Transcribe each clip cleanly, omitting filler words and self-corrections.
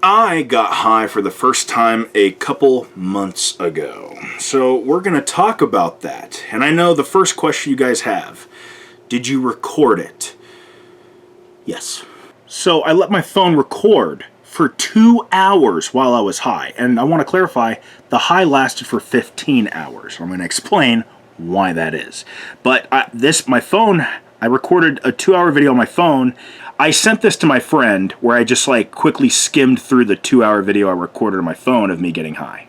I got high for the first time a couple months ago. So we're going to talk about that. And I know the first question you guys have, did you record it? Yes. So I let my phone record for 2 hours while I was high. And I want to clarify, the high lasted for 15 hours. I'm going to explain why that is. But I recorded a 2-hour video on my phone. I sent this to my friend where I just quickly skimmed through the 2-hour video I recorded on my phone of me getting high.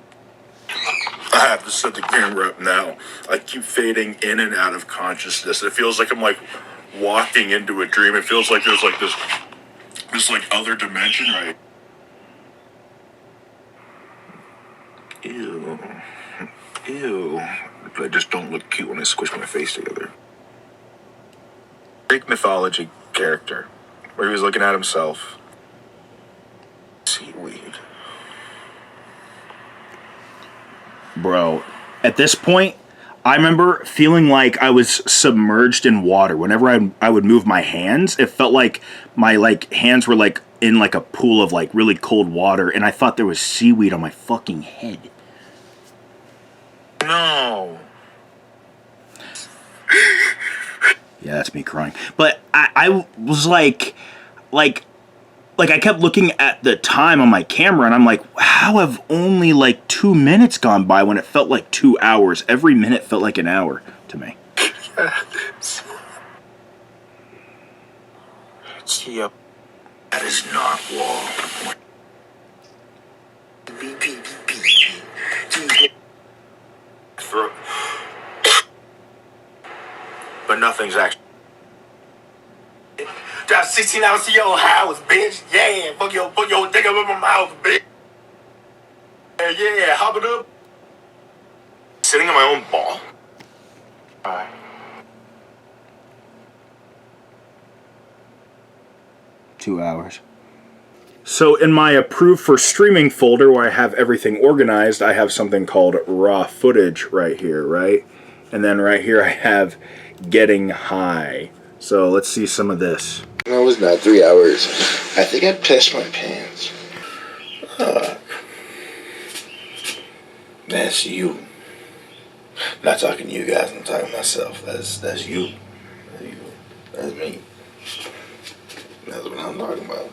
I have to set the camera up now. I keep fading in and out of consciousness. It feels like I'm walking into a dream. It feels like there's this other dimension, right? Ew. But I just don't look cute when I squish my face together. Greek mythology character, where he was looking at himself. Seaweed. Bro, at this point, I remember feeling like I was submerged in water. Whenever I would move my hands, it felt like my hands were in a pool of really cold water, and I thought there was seaweed on my fucking head. No. Yeah, that's me crying. But I was I kept looking at the time on my camera, and I'm like, how have only 2 minutes gone by when it felt like 2 hours? Every minute felt like an hour to me. Yep. That is not wall. Throat. But nothing's actually. Drive 16 hours to your house, bitch. Yeah, put your dick up in my mouth, bitch. Yeah, hop it up. Sitting on my own ball. Alright. Two hours. So in my approved for streaming folder where I have everything organized, I have something called raw footage right here, right? And then right here I have getting high. So let's see some of this. No, it was not 3 hours. I think I pissed my pants. That's you. Not talking to you guys, I'm talking to myself. That's you. That's me. That's what I'm talking about.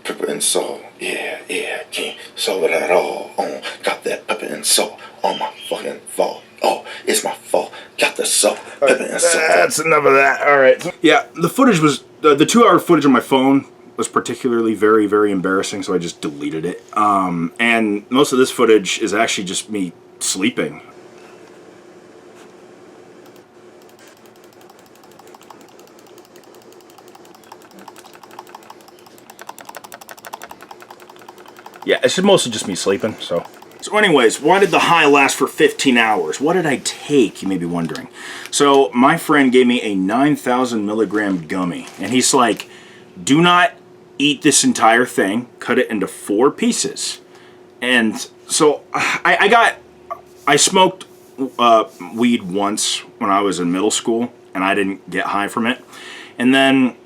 Pepper and salt. Yeah, can't solve it at all. Got that pepper and salt on my fucking fault. Oh, it's my fault. Got the salt, pepper and salt. That's enough of that. All right. Yeah, the footage was the 2-hour footage on my phone was particularly very, very embarrassing, so I just deleted it. And most of this footage is actually just me sleeping. Yeah, it's mostly just me sleeping, so. So anyways, why did the high last for 15 hours? What did I take, you may be wondering. So my friend gave me a 9,000 milligram gummy, and he's like, do not eat this entire thing, cut it into 4 pieces. And so I smoked weed once when I was in middle school, and I didn't get high from it. And then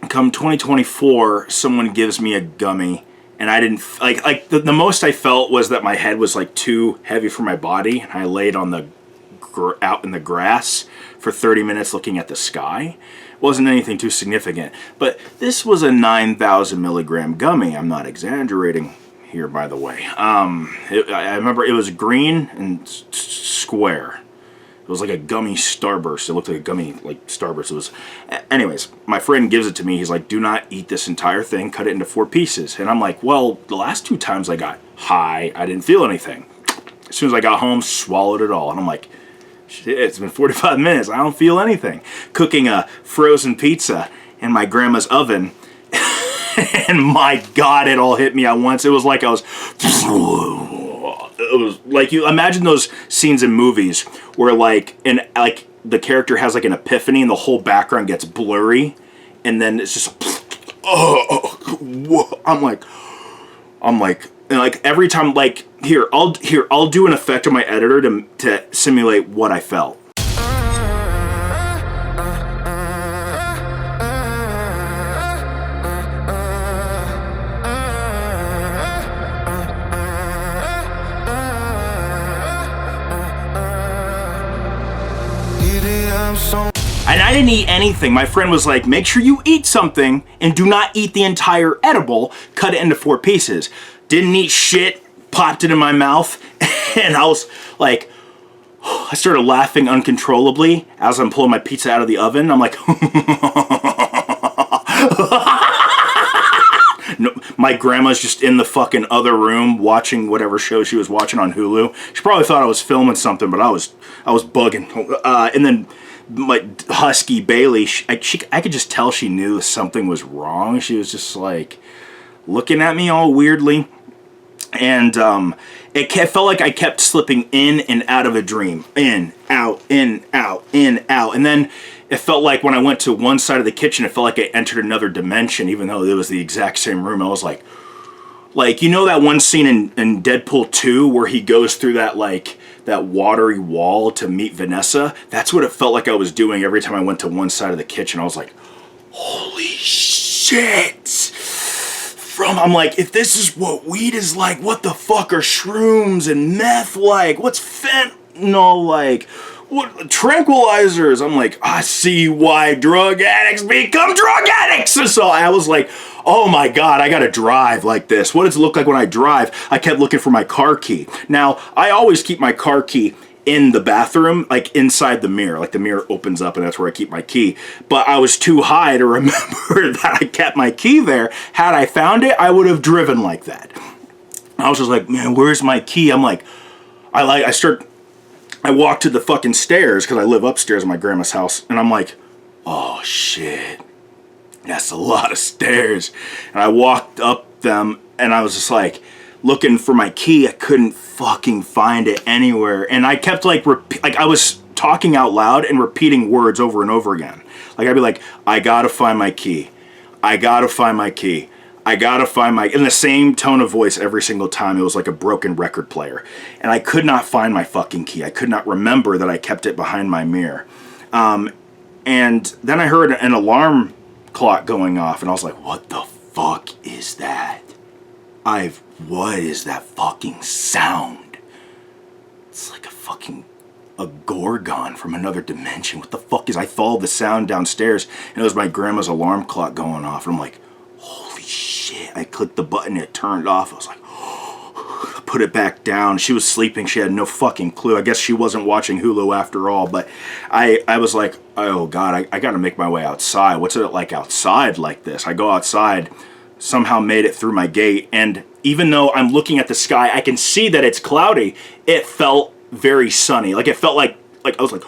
come 2024, someone gives me a gummy, and I didn't, the most I felt was that my head was too heavy for my body, and I laid on out in the grass for 30 minutes looking at the sky. It wasn't anything too significant, but this was a 9,000 milligram gummy. I'm not exaggerating here, by the way. I remember it was green and square. It was like a gummy Starburst. It looked like a gummy Starburst. It was, anyways, my friend gives it to me. He's like, do not eat this entire thing. Cut it into 4 pieces. And I'm like, well, the last 2 times I got high, I didn't feel anything. As soon as I got home, swallowed it all. And I'm like, shit, it's been 45 minutes. I don't feel anything. Cooking a frozen pizza in my grandma's oven. And my God, it all hit me at once. It was like I was... It was like, you imagine those scenes in movies where the character has an epiphany and the whole background gets blurry, and then it's just I'm like every time I'll do an effect on my editor to simulate what I felt. And I didn't eat anything. My friend was like, make sure you eat something and do not eat the entire edible. Cut it into 4 pieces. Didn't eat shit, popped it in my mouth, and I was like, I started laughing uncontrollably as I'm pulling my pizza out of the oven. I'm like, no, my grandma's just in the fucking other room watching whatever show she was watching on Hulu. She probably thought I was filming something, but I was bugging. And then my husky Bailey, I could just tell she knew something was wrong. She was just like looking at me all weirdly. And it felt like I kept slipping in and out of a dream. In, out, in, out, in, out. And then it felt like when I went to one side of the kitchen, it felt like I entered another dimension, even though it was the exact same room. I was like, you know that one scene in Deadpool 2 where he goes through that, like, that watery wall to meet Vanessa? That's what it felt like I was doing every time I went to one side of the kitchen. I was like, holy shit. I'm like, if this is what weed is like, what the fuck are shrooms and meth like? What's fentanyl like? What tranquilizers? I'm like, I see why drug addicts become drug addicts. So I was like, oh my God, I gotta drive like this. What does it look like when I drive? I kept looking for my car key. Now, I always keep my car key in the bathroom, like inside the mirror. Like the mirror opens up and that's where I keep my key. But I was too high to remember that I kept my key there. Had I found it, I would have driven like that. I was just like, man, where's my key? I'm like, I walked to the fucking stairs because I live upstairs in my grandma's house. And I'm like, oh shit, that's a lot of stairs. And I walked up them and I was just like, looking for my key. I couldn't fucking find it anywhere. And I kept like I was talking out loud and repeating words over and over again. Like I'd be like, I gotta find my key. I gotta find my key. I gotta find my, in the same tone of voice every single time. It was like a broken record player. And I could not find my fucking key. I could not remember that I kept it behind my mirror. And then I heard an alarm clock going off and I was like, what the fuck is that? What is that fucking sound? It's like a Gorgon from another dimension. What the fuck is, I followed the sound downstairs and it was my grandma's alarm clock going off. And I'm like, holy shit. I clicked the button and it turned off. I was like, I put it back down. She was sleeping. She had no fucking clue. I guess she wasn't watching Hulu after all. But I was like, oh God, I gotta make my way outside. What's it like outside like this? I go outside, somehow made it through my gate, and even though I'm looking at the sky, I can see that it's cloudy. It felt very sunny. Like it felt like I was like,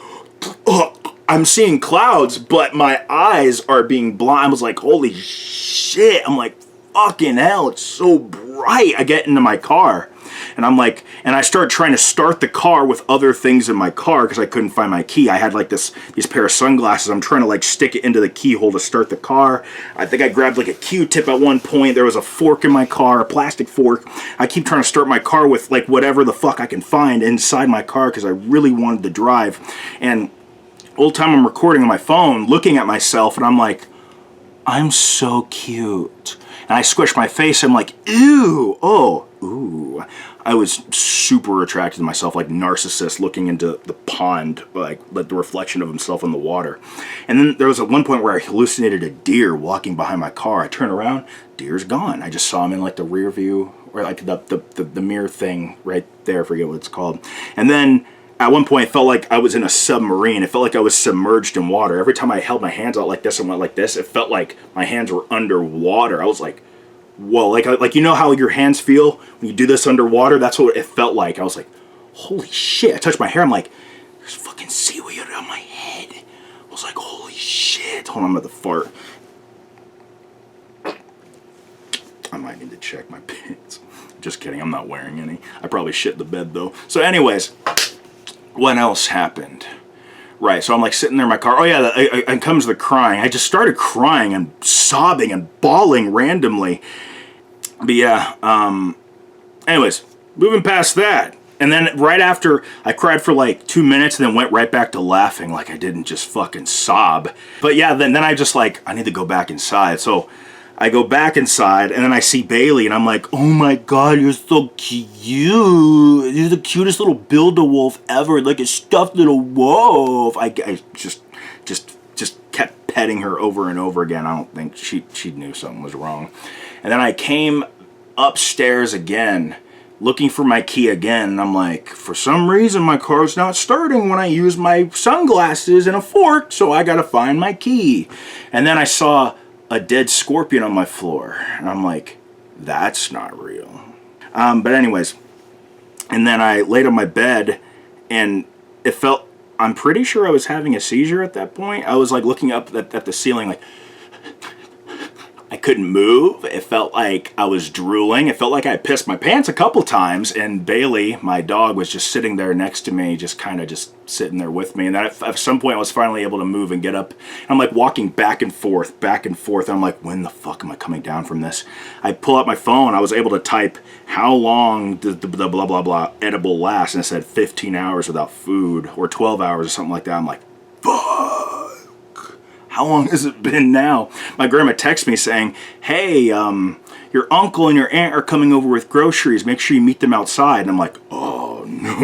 oh, I'm seeing clouds, but my eyes are being blind. I was like, holy shit. I'm like, fucking hell, it's so bright. I get into my car and I'm like, and I start trying to start the car with other things in my car because I couldn't find my key. I had like these pair of sunglasses. I'm trying to like stick it into the keyhole to start the car. I think I grabbed like a Q-tip at one point. There was a fork in my car, a plastic fork. I keep trying to start my car with like whatever the fuck I can find inside my car because I really wanted to drive. And all the time I'm recording on my phone, looking at myself, and I'm like, I'm so cute. And I squish my face. I'm like, ew, oh, ooh. I was super attracted to myself, like narcissist looking into the pond, like the reflection of himself in the water. And then there was at one point where I hallucinated a deer walking behind my car. I turn around, deer's gone. I just saw him in like the rear view, or like the mirror thing right there. I forget what it's called. And then at one point, it felt like I was in a submarine. It felt like I was submerged in water. Every time I held my hands out like this and went like this, it felt like my hands were underwater. I was like, whoa, like you know how your hands feel when you do this underwater? That's what it felt like. I was like, holy shit. I touched my hair. I'm like, there's fucking seaweed on my head. I was like, holy shit. Hold on, I'm at the fart. I might need to check my pants. Just kidding, I'm not wearing any. I probably shit the bed though. So anyways, what else happened? Right, so I'm like sitting there in my car. Oh yeah, and comes the crying. I just started crying and sobbing and bawling randomly. But yeah, anyways, moving past that. And then right after, I cried for like 2 minutes and then went right back to laughing like I didn't just fucking sob. But yeah, then I just like, I need to go back inside. So I go back inside and then I see Bailey and I'm like, oh my God, you're so cute. You're the cutest little Build-A-Wolf ever, like a stuffed little wolf. I just petting her over and over again. I don't think she knew something was wrong. And then I came upstairs again, looking for my key again, and I'm like, for some reason my car's not starting when I use my sunglasses and a fork, so I gotta find my key. And then I saw a dead scorpion on my floor, and I'm like, that's not real. But anyways, and then I laid on my bed, and it felt, I'm pretty sure I was having a seizure at that point. I was like looking up at the ceiling, like, I couldn't move. It felt like I was drooling. It felt like I pissed my pants a couple times, and Bailey, my dog, was just sitting there next to me, just kind of just sitting there with me. And then at some point I was finally able to move and get up. And I'm like walking back and forth. I'm like, when the fuck am I coming down from this? I pull out my phone. I was able to type, how long did the blah blah blah edible last? And it said 15 hours without food, or 12 hours or something like that. I'm like, fuck. How long has it been now? My grandma texts me saying, hey, your uncle and your aunt are coming over with groceries. Make sure you meet them outside. And I'm like, oh, no,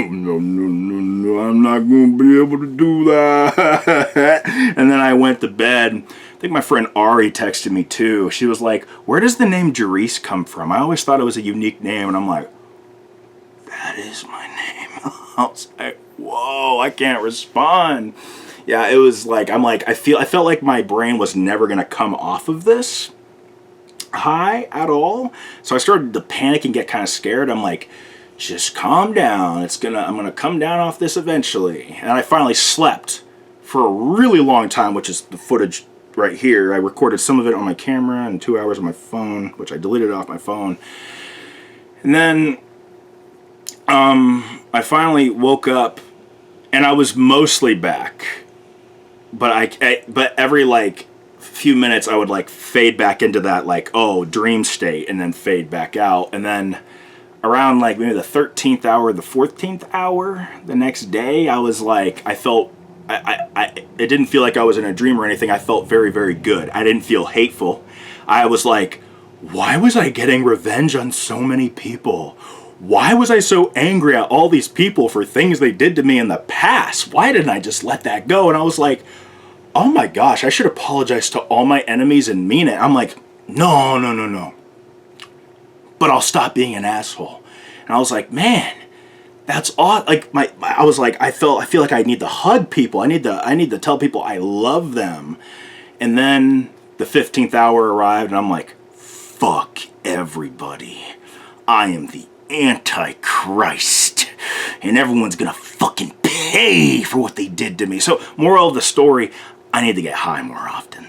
I'm not going to be able to do that. And then I went to bed. I think my friend Ari texted me too. She was like, where does the name Jerice come from? I always thought it was a unique name. And I'm like, that is my name. I was like, whoa, I can't respond. Yeah, it was like, I felt like my brain was never going to come off of this high at all. So I started to panic and get kind of scared. I'm like, just calm down. I'm going to come down off this eventually. And I finally slept for a really long time, which is the footage right here. I recorded some of it on my camera and 2 hours on my phone, which I deleted off my phone. And then I finally woke up and I was mostly back. But but every like few minutes I would like fade back into that like, oh, dream state, and then fade back out. And then around like maybe the 13th hour, the 14th hour the next day, I was like, I felt, it didn't feel like I was in a dream or anything. I felt very, very good. I didn't feel hateful. I was like, why was I getting revenge on so many people? Why was I so angry at all these people for things they did to me in the past? Why didn't I just let that go? And I was like, oh my gosh, I should apologize to all my enemies and mean it. I'm like, no. But I'll stop being an asshole. And I was like, man, that's odd. Like I was like, I feel like I need to hug people. I need to tell people I love them. And then the 15th hour arrived, and I'm like, fuck everybody. I am the Antichrist, and everyone's gonna fucking pay for what they did to me. So, moral of the story, I need to get high more often.